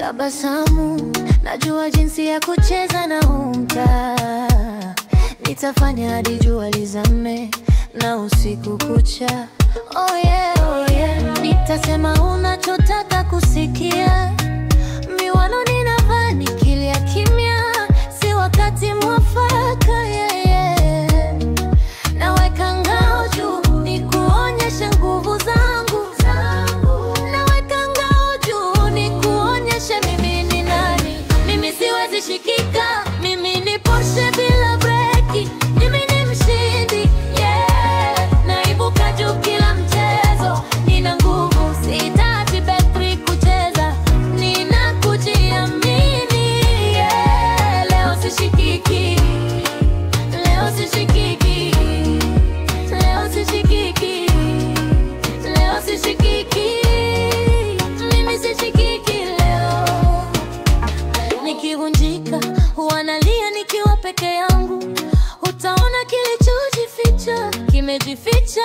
tabasamu, najua jinsi ya kucheza na mtaa. Nitafanya hadi jua lizame na usiku kucha. Oh yeah, oh yeah. Nitasema unachotaka kusikia. Miwalo ninavaa nikilia kimya, si wakati mwafaka, yeah, yeah. Naweka ngao juu nikuonyeshe nguvu zangu. Naweka ngao juu nikuonyeshe mimi ni nani. Mimi siwezi shikika, mimi ni Porsche bila breki. Mimi ni mshindi, yeah. Naibuka juu kila mchezo, nina nguvu, sihitaji betri kucheza. Nina kujiamini, yeah. Leo sishikiki, leo sishikiki, leo sishikiki, leo sishikiki. Mimi sishikiki leo. Nikivunjika huwa nalia nikiwa peke yangu. Utaona kilichojificha kimejificha.